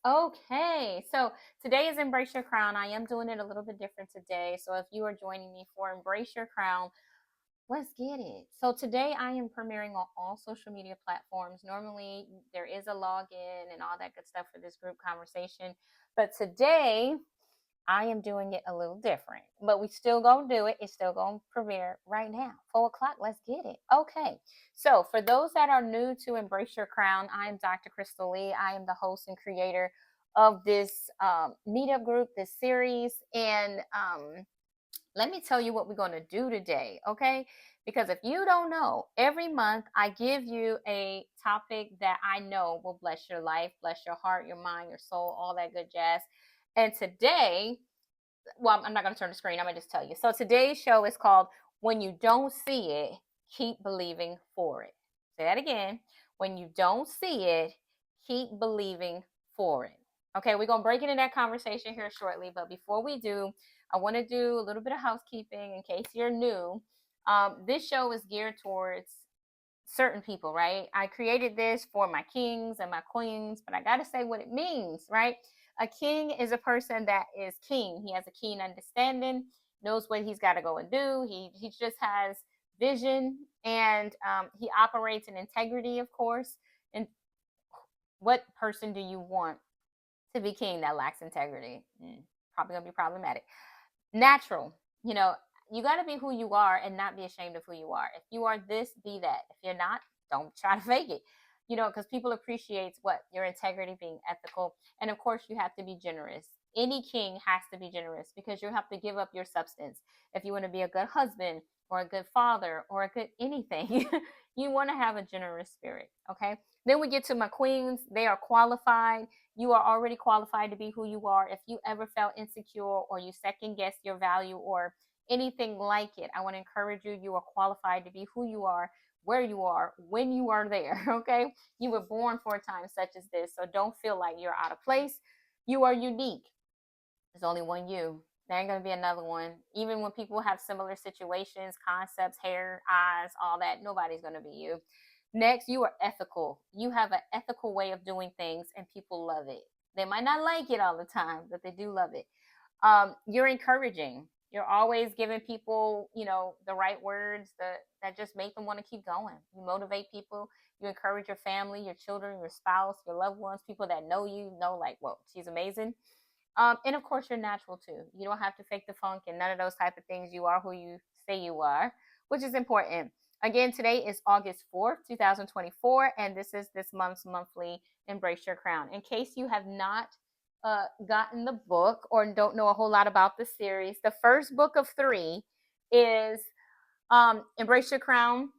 Okay, so today is Embrace Your Crown. I am doing it a little bit different today. So if you are joining me for Embrace Your Crown, let's get it. So today I am premiering on all social media platforms. Normally there is a login and all that good stuff for this group conversation, but today I am doing it a little different, but we still gonna do it. It's still gonna premiere right now, 4 o'clock. Let's get it. Okay. So for those that are new to Embrace Your Crown, I am Dr. Crystal Lee. I am the host and creator of this meetup group, this series, and let me tell you what we're gonna do today. Okay. Because if you don't know, every month I give you a topic that I know will bless your life, bless your heart, your mind, your soul, all that good jazz. And today, well, I'm not going to turn the screen. I'm going to just tell you. So today's show is called When You Don't See It, Keep Believing for It. Say that again. When you don't see it, keep believing for it. Okay, we're going to break into that conversation here shortly. But before we do, I want to do a little bit of housekeeping in case you're new. This show is geared towards certain people, right? I created this for my kings and my queens, but I got to say what it means, right? A king is a person that is keen. He has a keen understanding, knows what he's got to go and do. He just has vision, and he operates in integrity, of course. And what person do you want to be king that lacks integrity? Probably gonna be problematic. Natural, you know, you got to be who you are and not be ashamed of who you are. If you are this, be that. If you're not, don't try to fake it. Because people appreciate what your integrity, being ethical, and of course you have to be generous. Any king has to be generous because you have to give up your substance if you want to be a good husband or a good father or a good anything. You want to have a generous spirit. Okay, then we get to my queens. They are qualified. You are already qualified to be who you are. If you ever felt insecure or you second guessed your value or anything like it, I want to encourage you. You are qualified to be who you are, where you are, when you are there. Okay. You were born for a time such as this. So don't feel like you're out of place. You are unique. There's only one you. There ain't going to be another one. Even when people have similar situations, concepts, hair, eyes, all that, nobody's going to be you. Next, you are ethical. You have an ethical way of doing things, and people love it. They might not like it all the time, but they do love it. You're encouraging. You're always giving people, the right words that just make them want to keep going. You motivate people. You encourage your family, your children, your spouse, your loved ones, people that know you know, like, whoa, she's amazing. And of course, you're natural too. You don't have to fake the funk and none of those type of things. You are who you say you are, which is important. Again, today is August 4th, 2024, and this is this month's monthly Embrace Your Crown. In case you have not gotten the book or don't know a whole lot about the series, the first book of three is Embrace Your Crown.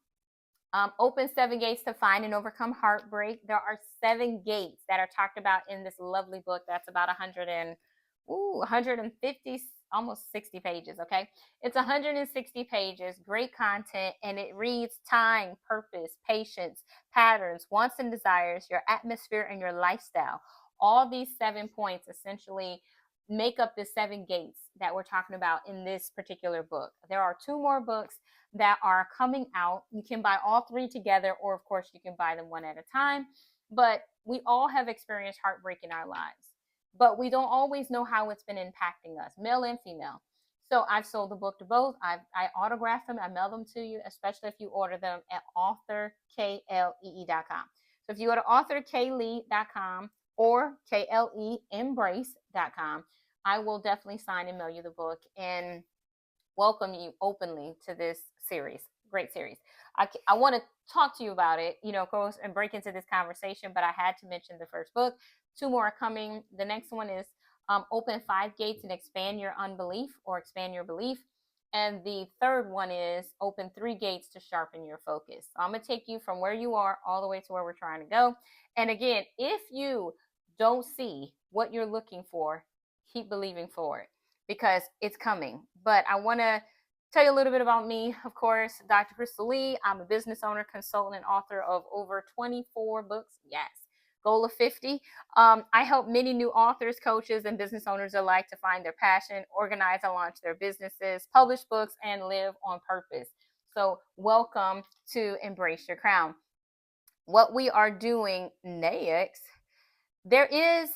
Open seven gates to find and overcome heartbreak. There are seven gates that are talked about in this lovely book that's about 150, almost 60 pages. Okay, it's 160 pages, great content, and it reads time, purpose, patience, patterns, wants and desires, your atmosphere, and your lifestyle. All these 7 points essentially make up the seven gates that we're talking about in this particular book. There are two more books that are coming out. You can buy all three together, or of course, you can buy them one at a time. But we all have experienced heartbreak in our lives, but we don't always know how it's been impacting us, male and female. So I've sold the book to both. I autograph them, I mail them to you, especially if you order them at authorklee.com. So if you go to authorklee.com or kleembrace.com, I will definitely sign and mail you the book and welcome you openly to this series. Great series. I want to talk to you about it, of course, and break into this conversation, but I had to mention the first book. Two more are coming. The next one is Open Five Gates and Expand Your Unbelief or Expand Your Belief. And the third one is Open Three Gates to Sharpen Your Focus. So I'm going to take you from where you are all the way to where we're trying to go. And again, if you don't see what you're looking for, keep believing for it because it's coming. But I want to tell you a little bit about me. Of course, Dr. Crystal Lee. I'm a business owner, consultant, and author of over 24 books. Yes, goal of 50. I help many new authors, coaches, and business owners alike to find their passion, organize and launch their businesses, publish books, and live on purpose. So welcome to Embrace Your Crown. What we are doing next There is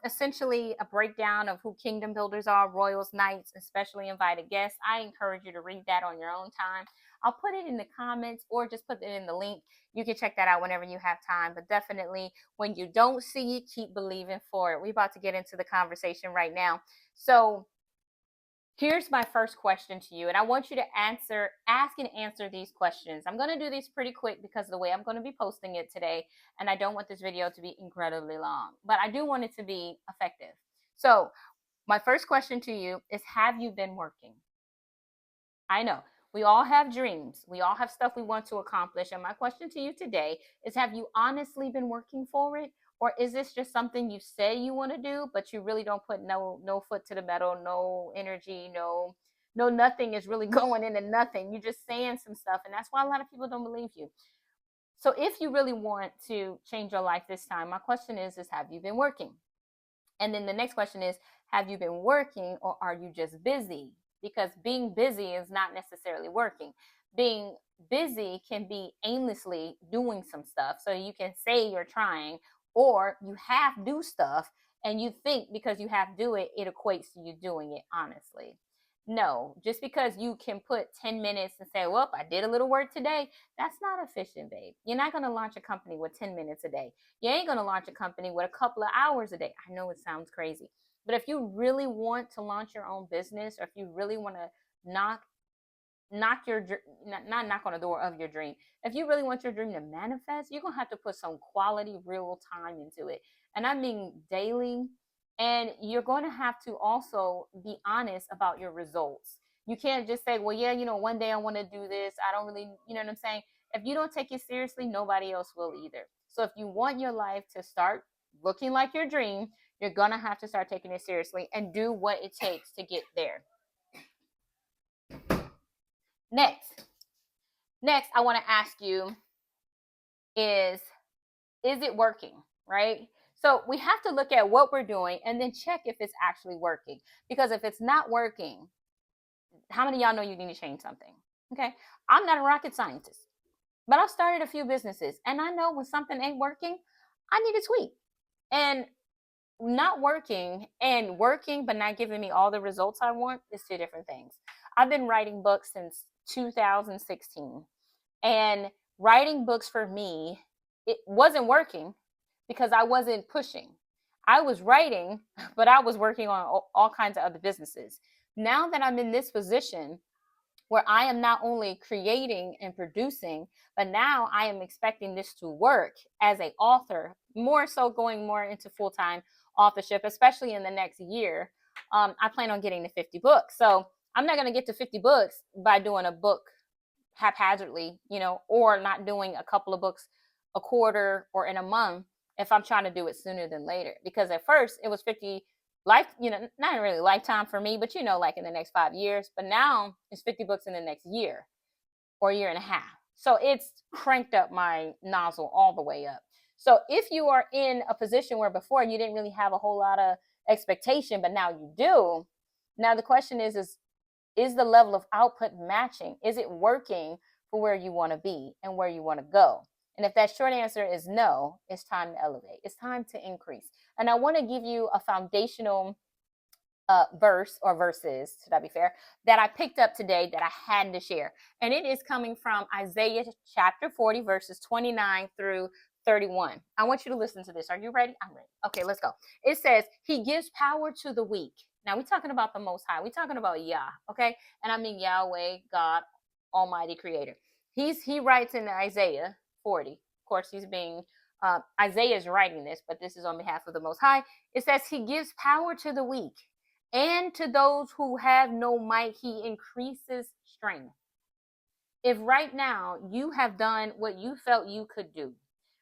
essentially a breakdown of who kingdom builders are, royals, knights, especially invited guests. I encourage you to read that on your own time. I'll put it in the comments or just put it in the link. You can check that out whenever you have time. But definitely, when you don't see it, keep believing for it. We're about to get into the conversation right now. So, here's my first question to you, and I want you to ask and answer these questions. I'm going to do these pretty quick because of the way I'm going to be posting it today, and I don't want this video to be incredibly long, but I do want it to be effective. So, my first question to you is, have you been working? I know we all have dreams, we all have stuff we want to accomplish, and my question to you today is, have you honestly been working for it? Or is this just something you say you want to do, but you really don't put no foot to the metal, no energy, no nothing is really going into nothing. You're just saying some stuff, and that's why a lot of people don't believe you. So if you really want to change your life this time, my question is have you been working? And then the next question is, have you been working or are you just busy? Because being busy is not necessarily working. Being busy can be aimlessly doing some stuff. So you can say you're trying, or you half do stuff and you think because you half do it, it equates to you doing it honestly. No, just because you can put 10 minutes and say, well, I did a little work today, that's not efficient, babe. You're not going to launch a company with 10 minutes a day. You ain't going to launch a company with a couple of hours a day. I know it sounds crazy, but if you really want to launch your own business, or if you really want to knock knock your not knock on the door of your dream, if you really want your dream to manifest, you're gonna have to put some quality real time into it, and I mean daily. And you're going to have to also be honest about your results. You can't just say, well, yeah, one day I want to do this, I don't really, you know what I'm saying. If you don't take it seriously, nobody else will either. So if you want your life to start looking like your dream, you're gonna have to start taking it seriously and do what it takes to get there. Next, I want to ask you is it working, right? So we have to look at what we're doing and then check if it's actually working. Because if it's not working, how many of y'all know you need to change something? Okay. I'm not a rocket scientist, but I've started a few businesses and I know when something ain't working, I need to tweak. And not working and working but not giving me all the results I want is two different things. I've been writing books since 2016, and writing books for me, it wasn't working because I wasn't pushing. I was writing, but I was working on all kinds of other businesses. Now that I'm in this position where I am not only creating and producing, but now I am expecting this to work as an author, more so going more into full-time authorship, especially in the next year. I plan on getting to 50 books. So I'm not going to get to 50 books by doing a book haphazardly, or not doing a couple of books a quarter or in a month if I'm trying to do it sooner than later. Because at first it was 50 life, not really lifetime for me, but like in the next 5 years. But now it's 50 books in the next year or year and a half. So it's cranked up my nozzle all the way up. So if you are in a position where before you didn't really have a whole lot of expectation, but now you do, now the question is the level of output matching? Is it working for where you want to be and where you want to go? And if that short answer is no, it's time to elevate. It's time to increase. And I want to give you a foundational verse or verses, should I be fair, that I picked up today that I had to share. And it is coming from Isaiah chapter 40, verses 29 through 31. I want you to listen to this. Are you ready? I'm ready. Okay, let's go. It says, he gives power to the weak. Now we're talking about the Most High. We're talking about Yah, okay? And I mean Yahweh, God, Almighty Creator. He writes in Isaiah 40. Of course, he's being Isaiah is writing this, but this is on behalf of the Most High. It says, he gives power to the weak, and to those who have no might, he increases strength. If right now you have done what you felt you could do,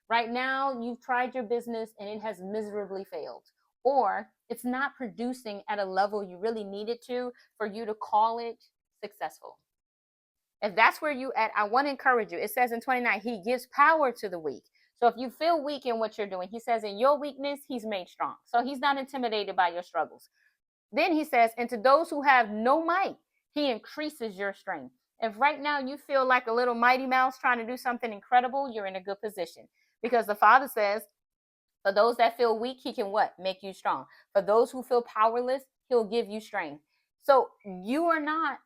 right now you've tried your business and it has miserably failed, or it's not producing at a level you really need it to for you to call it successful. If that's where you at, I want to encourage you. It says in 29, he gives power to the weak. So if you feel weak in what you're doing, he says in your weakness, he's made strong. So he's not intimidated by your struggles. Then he says, and to those who have no might, he increases your strength. If right now you feel like a little Mighty Mouse trying to do something incredible, you're in a good position. Because the Father says, For those that feel weak, he can what? Make you strong. For those who feel powerless, he'll give you strength. So you're not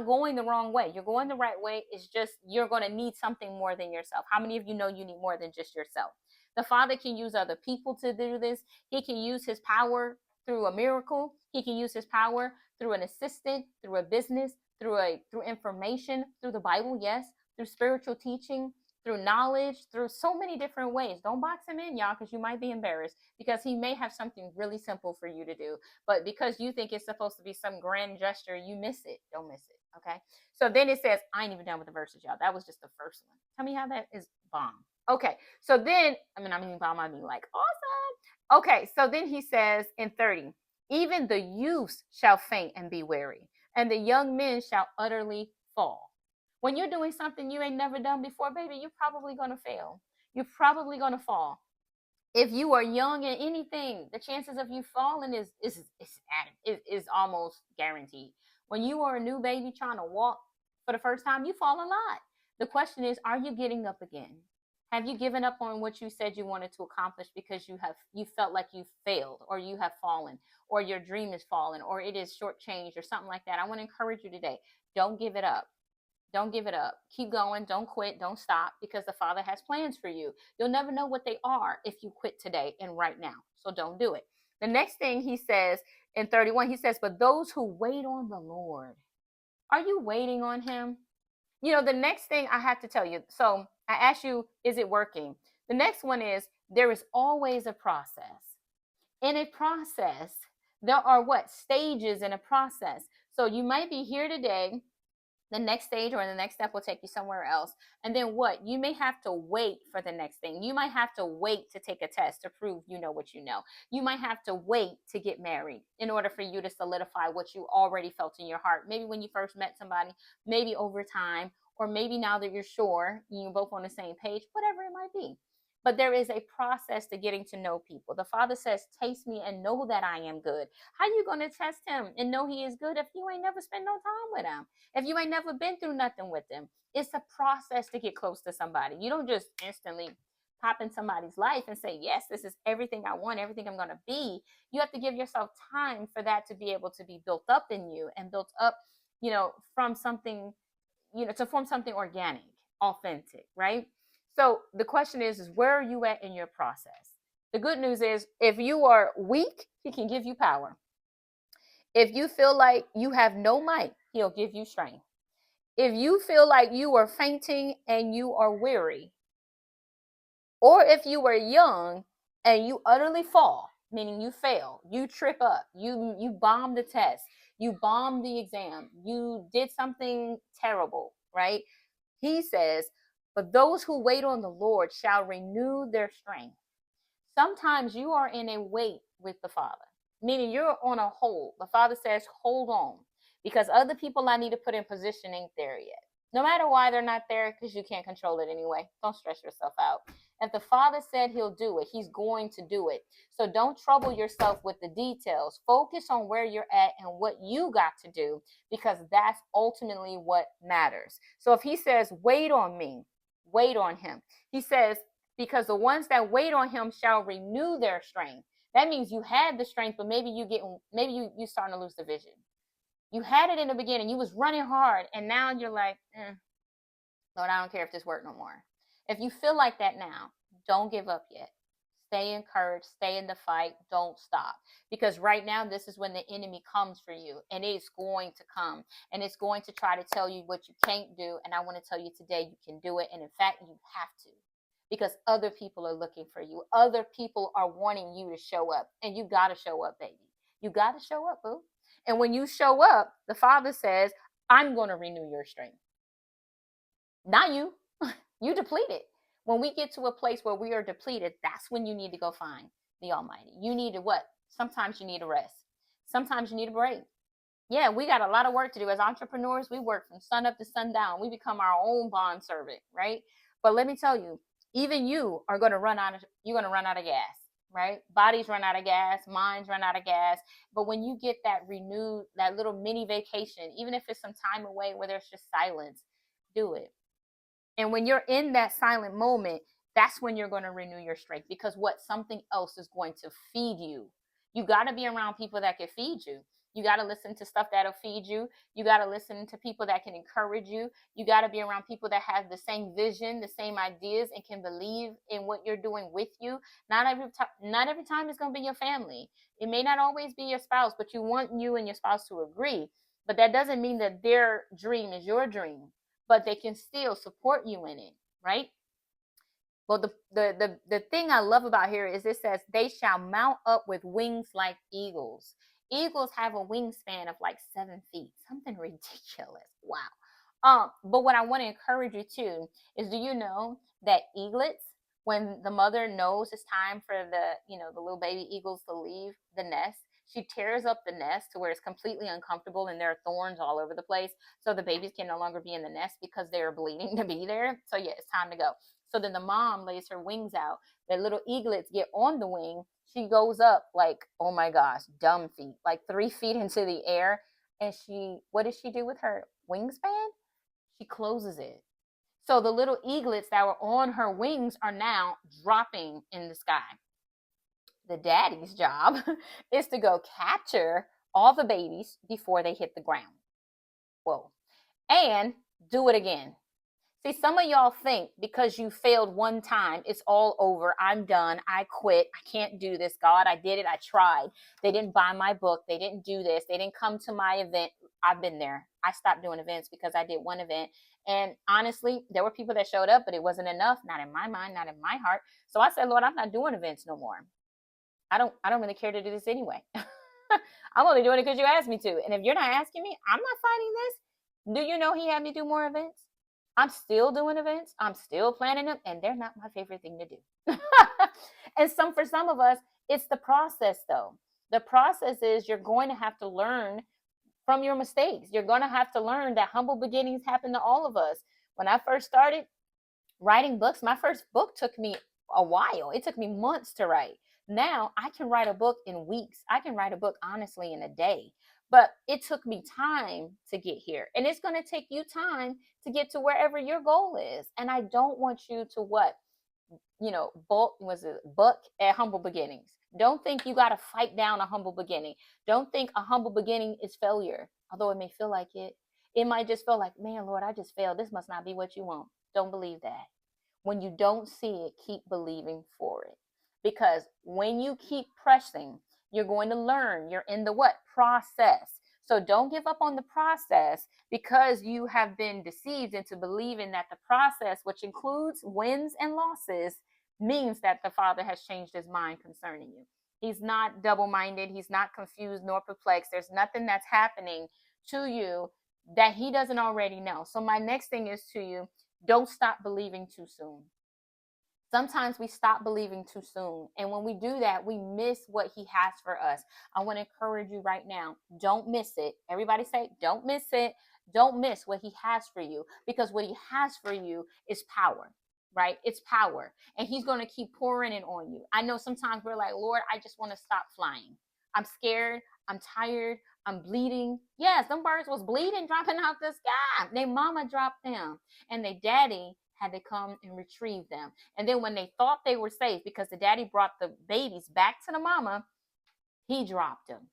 going the wrong way. You're going the right way. It's just you're going to need something more than yourself. How many of you know you need more than just yourself? The Father can use other people to do this. He can use his power through a miracle. He can use his power through an assistant, through a business, through information, through the Bible, yes, through spiritual teaching, through knowledge, through so many different ways. Don't box him in, y'all, because you might be embarrassed because he may have something really simple for you to do. But because you think it's supposed to be some grand gesture, you miss it. Don't miss it. Okay. So then it says, I ain't even done with the verses, y'all. That was just the first one. Tell me how that is bomb. Okay. So then, I mean bomb, I mean like awesome. Okay. So then he says in 30, even the youths shall faint and be weary, and the young men shall utterly fall. When you're doing something you ain't never done before, baby, you're probably going to fail. You're probably going to fall. If you are young in anything, the chances of you falling is almost guaranteed. When you are a new baby trying to walk for the first time, you fall a lot. The question is, are you getting up again? Have you given up on what you said you wanted to accomplish because you felt like you failed, or you have fallen, or your dream is fallen, or it is shortchanged, or something like that? I want to encourage you today. Don't give it up. Don't give it up. Keep going. Don't quit. Don't stop, because the Father has plans for you. You'll never know what they are if you quit today and right now. So don't do it. The next thing he says in 31, he says, but those who wait on the Lord, are you waiting on him? You know, the next thing I have to tell you. So I asked you, is it working? The next one is, there is always a process. In a process, there are what? Stages in a process. So you might be here today. The next stage or the next step will take you somewhere else. And then what? You may have to wait for the next thing. You might have to wait to take a test to prove you know what you know. You might have to wait to get married in order for you to solidify what you already felt in your heart. Maybe when you first met somebody, maybe over time, or maybe now that you're sure you're both on the same page, whatever it might be. But there is a process to getting to know people. The Father says, taste me and know that I am good. How you going to test him and know he is good if you ain't never spent no time with him? If you ain't never been through nothing with them? It's a process to get close to somebody. You don't just instantly pop in somebody's life and say, yes, this is everything I want, everything I'm going to be. You have to give yourself time for that to be able to be built up in you and built up, from something, to form something organic, authentic, right? So the question is where are you at in your process? The good news is, if you are weak, he can give you power. If you feel like you have no might, he'll give you strength. If you feel like you are fainting and you are weary, or if you are young and you utterly fall, meaning you fail, you trip up, you bomb the test, you bomb the exam, you did something terrible, right? He says, but those who wait on the Lord shall renew their strength. Sometimes you are in a wait with the Father, meaning you're on a hold. The Father says, hold on, because other people I need to put in position ain't there yet. No matter why they're not there, because you can't control it anyway. Don't stress yourself out. If the Father said he'll do it, he's going to do it. So don't trouble yourself with the details. Focus on where you're at and what you got to do, because that's ultimately what matters. So if he says, wait on me, wait on him. He says, because the ones that wait on him shall renew their strength. That means you had the strength, but maybe you starting to lose the vision. You had it in the beginning, you was running hard, and now you're like, Lord, I don't care if this worked no more. If you feel like that now, don't give up yet. Stay encouraged, stay in the fight, don't stop. Because right now, this is when the enemy comes for you, and it's going to come, and it's going to try to tell you what you can't do. And I want to tell you today, you can do it. And in fact, you have to, because other people are looking for you. Other people are wanting you to show up, and you got to show up, baby. You got to show up, boo. And when you show up, the Father says, I'm going to renew your strength. Not you. You depleted. When we get to a place where we are depleted, that's when you need to go find the Almighty. You need to what? Sometimes you need a rest. Sometimes you need a break. Yeah, we got a lot of work to do. As entrepreneurs, we work from sun up to sundown. We become our own bond servant, right? But let me tell you, even you are going to run out of gas, right? Bodies run out of gas, minds run out of gas. But when you get that renewed, that little mini vacation, even if it's some time away where there's just silence, do it. And when you're in that silent moment, that's when you're going to renew your strength, because what something else is going to feed you. You got to be around people that can feed you. You got to listen to stuff that'll feed you. You got to listen to people that can encourage you. You got to be around people that have the same vision, the same ideas, and can believe in what you're doing with you. Not every time it's going to be your family. It may not always be your spouse, but you want you and your spouse to agree. But that doesn't mean that their dream is your dream, but they can still support you in it, right? Well, the thing I love about here is it says they shall mount up with wings like eagles. Eagles have a wingspan of like 7 feet, something ridiculous. Wow. But what I want to encourage you to is, do you know that eaglets, when the mother knows it's time for the little baby eagles to leave the nest, she tears up the nest to where it's completely uncomfortable and there are thorns all over the place. So the babies can no longer be in the nest because they're bleeding to be there. So yeah, it's time to go. So then the mom lays her wings out. The little eaglets get on the wing. She goes up like, oh my gosh, dumb feet, like 3 feet into the air. And what does she do with her wingspan? She closes it. So the little eaglets that were on her wings are now dropping in the sky. The daddy's job is to go capture all the babies before they hit the ground. Whoa. And do it again. See, some of y'all think because you failed one time, it's all over. I'm done. I quit. I can't do this. God, I did it. I tried. They didn't buy my book. They didn't do this. They didn't come to my event. I've been there. I stopped doing events because I did one event. And honestly, there were people that showed up, but it wasn't enough. Not in my mind, not in my heart. So I said, Lord, I'm not doing events no more. I don't really care to do this anyway. I'm only doing it because you asked me to. And if you're not asking me, I'm not fighting this. Do you know he had me do more events? I'm still doing events. I'm still planning them, and they're not my favorite thing to do. And for some of us, it's the process though. The process is you're going to have to learn from your mistakes. You're going to have to learn that humble beginnings happen to all of us. When I first started writing books, my first book took me a while. It took me months to write. Now I can write a book in weeks. I can write a book honestly in a day. But it took me time to get here. And it's going to take you time to get to wherever your goal is. And I don't want you to what? Buck at humble beginnings. Don't think you got to fight down a humble beginning. Don't think a humble beginning is failure, although it may feel like it. It might just feel like, man, Lord, I just failed. This must not be what you want. Don't believe that. When you don't see it, keep believing for it. Because when you keep pressing, you're going to learn. You're in the what? Process. So don't give up on the process because you have been deceived into believing that the process, which includes wins and losses, means that the Father has changed his mind concerning you. He's not double-minded. He's not confused nor perplexed. There's nothing that's happening to you that he doesn't already know. So my next thing is to you, don't stop believing too soon. Sometimes we stop believing too soon. And when we do that, we miss what he has for us. I want to encourage you right now. Don't miss it. Everybody say, don't miss it. Don't miss what he has for you, because what he has for you is power, right? It's power. And he's going to keep pouring it on you. I know sometimes we're like, Lord, I just want to stop flying. I'm scared. I'm tired. I'm bleeding. Yes, them birds was bleeding, dropping out the sky. Their mama dropped them, and their daddy had to come and retrieve them. And then when they thought they were safe, because the daddy brought the babies back to the mama, he dropped them.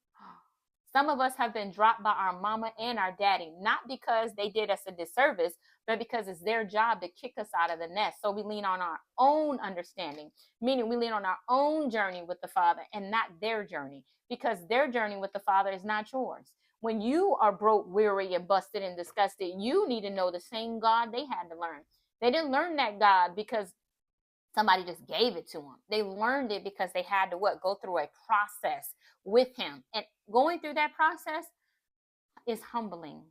Some of us have been dropped by our mama and our daddy, not because they did us a disservice, but because it's their job to kick us out of the nest. So we lean on our own understanding, meaning we lean on our own journey with the Father and not their journey, because their journey with the Father is not yours. When you are broke, weary, and busted and disgusted, you need to know the same God they had to learn. They didn't learn that God because somebody just gave it to them. They learned it because they had to what? Go through a process with him. And going through that process is humbling.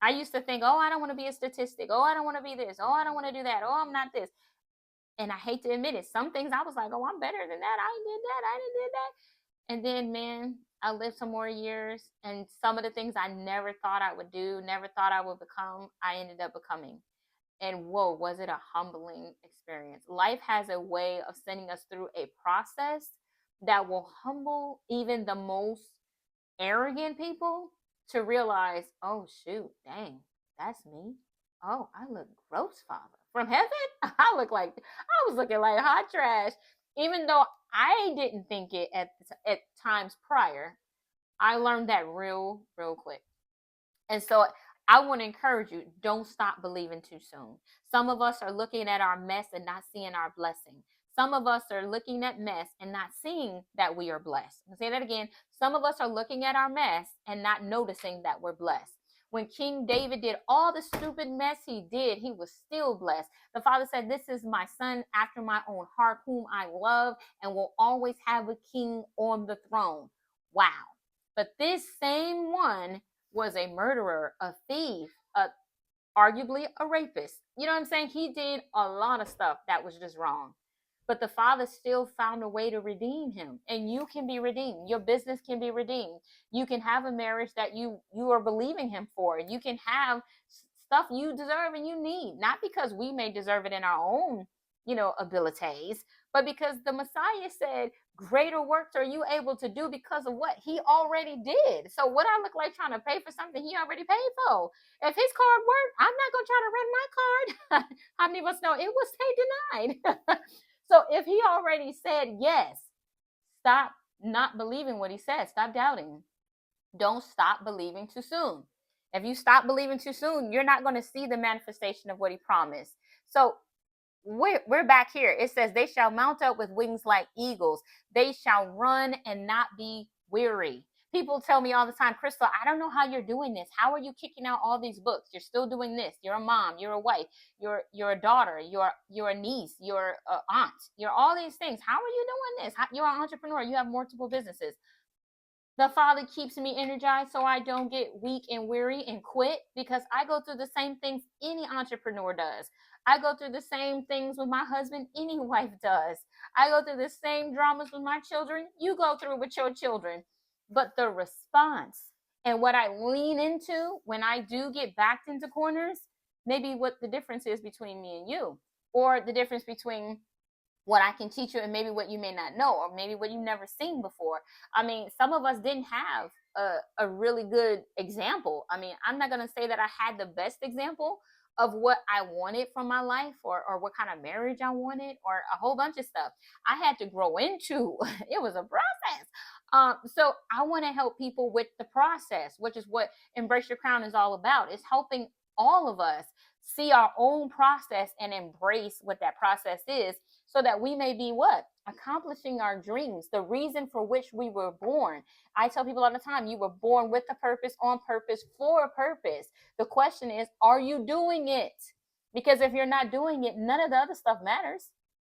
I used to think, oh, I don't want to be a statistic. Oh, I don't want to be this. Oh, I don't want to do that. Oh, I'm not this. And I hate to admit it. Some things I was like, oh, I'm better than that. I did that. I did that. And then, man, I lived some more years. And some of the things I never thought I would do, never thought I would become, I ended up becoming. And whoa, was it a humbling experience. Life has a way of sending us through a process that will humble even the most arrogant people to realize, oh shoot, dang, that's me. Oh, I look gross, Father. from heaven? I was looking like hot trash. Even though I didn't think it at times prior, I learned that real quick. And so I want to encourage you, don't stop believing too soon. Some of us are looking at our mess and not seeing our blessing. Some of us are looking at mess and not seeing that we are blessed. I'll say that again. Some of us are looking at our mess and not noticing that we're blessed. When King David did all the stupid mess he did, he was still blessed. The Father said, "This is my son after my own heart, whom I love, and will always have a king on the throne." Wow. But this same one was a murderer, a thief, arguably a rapist. You know what I'm saying? He did a lot of stuff that was just wrong. But the Father still found a way to redeem him. And you can be redeemed. Your business can be redeemed. You can have a marriage that you are believing him for. You can have stuff you deserve and you need. Not because we may deserve it in our own, abilities, but because the Messiah said, greater works are you able to do because of what he already did. So what I look like trying to pay for something he already paid for? If his card worked, I'm not going to try to run my card. How many of us know it was denied? So if he already said yes, stop not believing what he said. Stop doubting. Don't stop believing too soon. If you stop believing too soon, you're not going to see the manifestation of what he promised. So we're back here. It says, they shall mount up with wings like eagles. They shall run and not be weary. People tell me all the time, Crystal, I don't know how you're doing this. How are you kicking out all these books? You're still doing this. You're a mom. You're a wife. You're a daughter. You're a niece. You're an aunt. You're all these things. How are you doing this? You're an entrepreneur. You have multiple businesses. The Father keeps me energized so I don't get weak and weary and quit, because I go through the same things any entrepreneur does. I go through the same things with my husband any wife does. I go through the same dramas with my children you go through with your children. But the response and what I lean into when I do get backed into corners, maybe what the difference is between me and you, or the difference between what I can teach you and maybe what you may not know, or maybe what you've never seen before. I mean, some of us didn't have a really good example. I mean, I'm not going to say that I had the best example of what I wanted from my life, or what kind of marriage I wanted, or a whole bunch of stuff I had to grow into. It was a process. So I want to help people with the process, which is what Embrace Your Crown is all about. It's helping all of us see our own process and embrace what that process is, so that we may be what? Accomplishing our dreams, the reason for which we were born. I tell people all the time, you were born with a purpose, on purpose, for a purpose. The question is, are you doing it? Because if you're not doing it, none of the other stuff matters.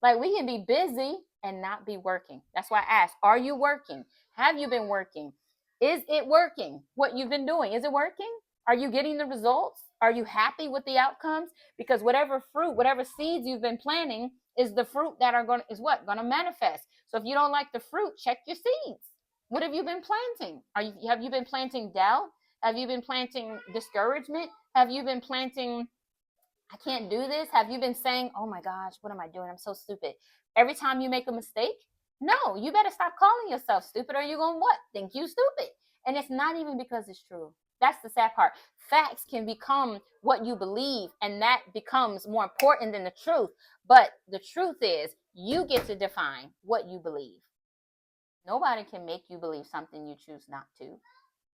Like, we can be busy and not be working. That's why I ask, are you working? Have you been working? Is it working? What you've been doing, is it working? Are you getting the results? Are you happy with the outcomes? Because whatever fruit, whatever seeds you've been planting is the fruit that is what? Going to manifest. So if you don't like the fruit, check your seeds. What have you been planting? Have you been planting doubt? Have you been planting discouragement? Have you been planting, I can't do this? Have you been saying, oh my gosh, what am I doing? I'm so stupid. Every time you make a mistake, no, you better stop calling yourself stupid, or you're going to what? Think you stupid. And it's not even because it's true. That's the sad part. Facts can become what you believe, and that becomes more important than the truth. But the truth is, you get to define what you believe. Nobody can make you believe something you choose not to.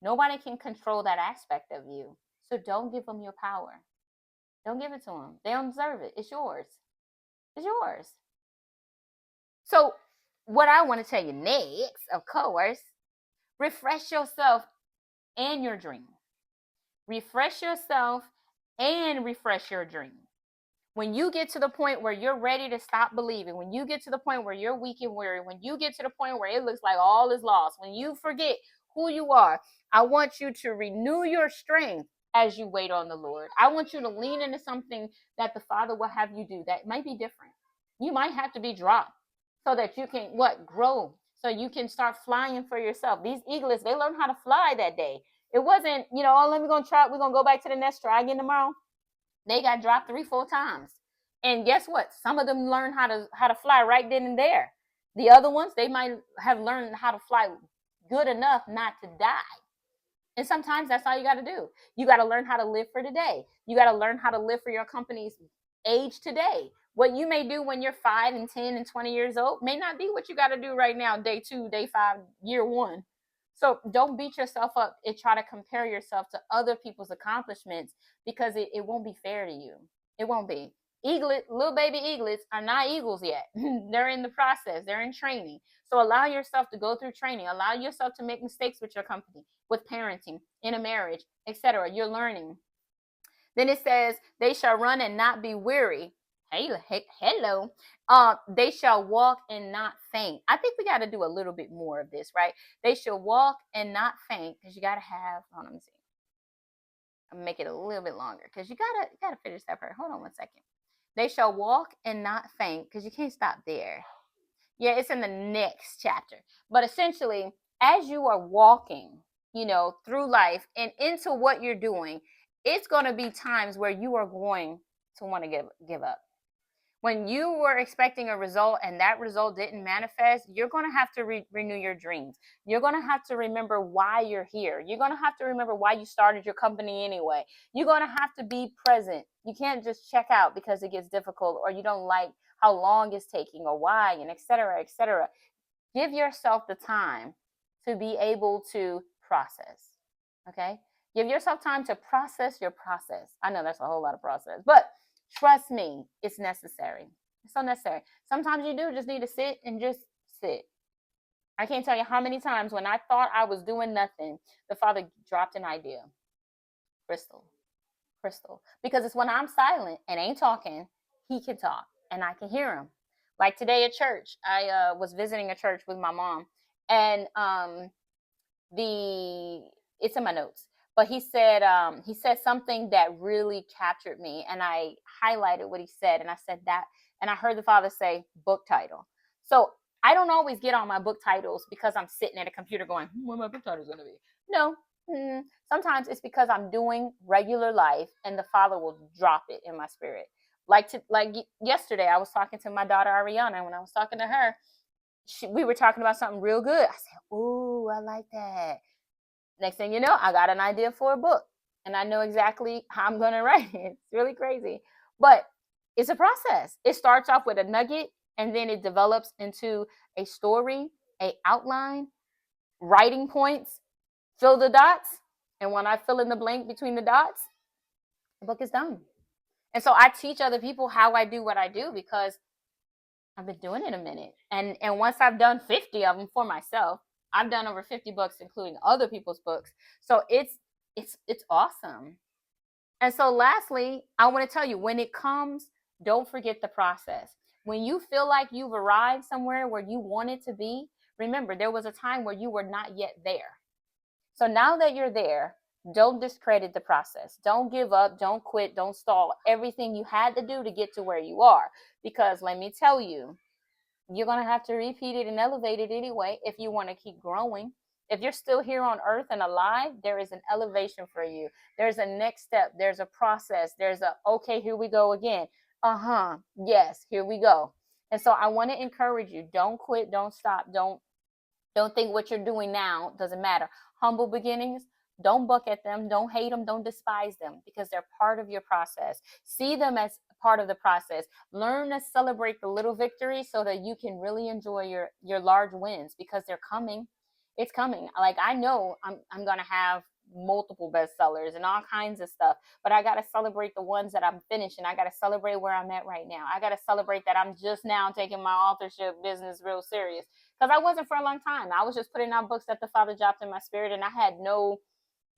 Nobody can control that aspect of you. So don't give them your power. Don't give it to them. They don't deserve it. It's yours. It's yours. So what I want to tell you next, of course, refresh yourself and your dream. Refresh yourself and refresh your dream. When you get to the point where you're ready to stop believing, when you get to the point where you're weak and weary, when you get to the point where it looks like all is lost, when you forget who you are, I want you to renew your strength as you wait on the Lord. I want you to lean into something that the Father will have you do that might be different. You might have to be dropped so that you can grow, so you can start flying for yourself. These eaglets, they learned how to fly that day. It wasn't, let me go try, we're going to go back to the nest, try again tomorrow. They got dropped 3-4 times. And guess what? Some of them learned how to fly right then and there. The other ones, they might have learned how to fly good enough not to die. And sometimes that's all you got to do. You got to learn how to live for today. You got to learn how to live for your company's age today. What you may do when you're 5 and 10 and 20 years old may not be what you got to do right now, day 2, day 5, year 1. So don't beat yourself up and try to compare yourself to other people's accomplishments, because it won't be fair to you. It won't be. Little baby eaglets are not eagles yet. They're in the process. They're in training. So allow yourself to go through training. Allow yourself to make mistakes with your company, with parenting, in a marriage, etc. You're learning. Then it says, they shall run and not be weary. Hey, hello. They shall walk and not faint. I think we got to do a little bit more of this, right? They shall walk and not faint, because you got to have, hold on, let me see. I'll make it a little bit longer, because you gotta finish that part. Hold on one second. They shall walk and not faint, because you can't stop there. Yeah, it's in the next chapter. But essentially, as you are walking, through life and into what you're doing, it's going to be times where you are going to want to give up. When you were expecting a result and that result didn't manifest, you're going to have to renew your dreams. You're going to have to remember why you're here. You're going to have to remember why you started your company anyway. You're going to have to be present. You can't just check out because it gets difficult, or you don't like how long it's taking, or why, and et cetera, et cetera. Give yourself the time to be able to process. Okay? Give yourself time to process your process. I know that's a whole lot of process, but trust me, it's necessary. It's so necessary. Sometimes you do just need to sit and just sit. I can't tell you how many times when I thought I was doing nothing, the Father dropped an idea. Crystal. Because it's when I'm silent and ain't talking, He can talk and I can hear Him. Like today at church, I was visiting a church with my mom, and it's in my notes, but he said something that really captured me, and I highlighted what he said, and I said that, and I heard the Father say book title. So I don't always get on my book titles because I'm sitting at a computer going, what my book title is going to be. No. Sometimes it's because I'm doing regular life and the Father will drop it in my spirit. Like yesterday, I was talking to my daughter Ariana, and when I was talking to her, we were talking about something real good. I said, ooh, I like that. Next thing you know, I got an idea for a book, and I know exactly how I'm going to write it. It's really crazy, but it's a process. It starts off with a nugget, and then it develops into a story, a outline, writing points, fill the dots. And when I fill in the blank between the dots, the book is done. And so I teach other people how I do what I do, because I've been doing it a minute. And once I've done 50 of them for myself, I've done over 50 books, including other people's books. So it's awesome. And so lastly, I want to tell you, when it comes, don't forget the process. When you feel like you've arrived somewhere where you wanted to be, remember there was a time where you were not yet there. So now that you're there, don't discredit the process. Don't give up. Don't quit. Don't stall everything you had to do to get to where you are. Because let me tell you, you're going to have to repeat it and elevate it anyway if you want to keep growing. If you're still here on earth and alive, there is an elevation for you. There's a next step. There's a process. There's okay, here we go again. Yes, here we go. And so I want to encourage you, don't quit, don't stop, don't think what you're doing now doesn't matter. Humble beginnings, don't buck at them, don't hate them, don't despise them, because they're part of your process. See them as part of the process. Learn to celebrate the little victories so that you can really enjoy your large wins, because they're coming. It's coming. Like, I know I'm going to have multiple bestsellers and all kinds of stuff, but I got to celebrate the ones that I'm finishing. I got to celebrate where I'm at right now. I got to celebrate that I'm just now taking my authorship business real serious, because I wasn't for a long time. I was just putting out books that the Father dropped in my spirit, and I had no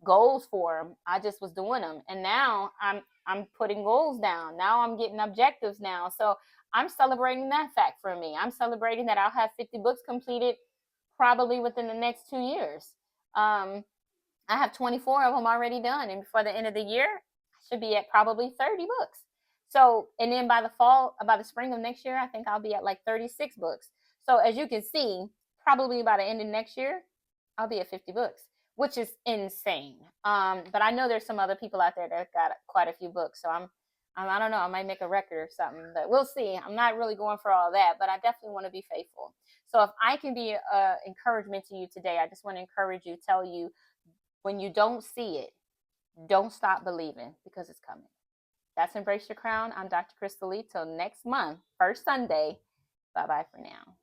goals for them. I just was doing them, and now I'm putting goals down. Now I'm getting objectives now. So I'm celebrating that fact for me. I'm celebrating that I'll have 50 books completed probably within the next 2 years. I have 24 of them already done, and before the end of the year, I should be at probably 30 books. So, and then by the spring of next year, I think I'll be at like 36 books. So as you can see, probably by the end of next year, I'll be at 50 books, which is insane. But I know there's some other people out there that got quite a few books. So I don't know, I might make a record or something, but we'll see. I'm not really going for all that, but I definitely want to be faithful. So if I can be encouragement to you today, I just want to encourage you, tell you, when you don't see it, don't stop believing, because it's coming. That's Embrace Your Crown. I'm Dr. Crystal Lee. Till next month, first Sunday. Bye bye for now.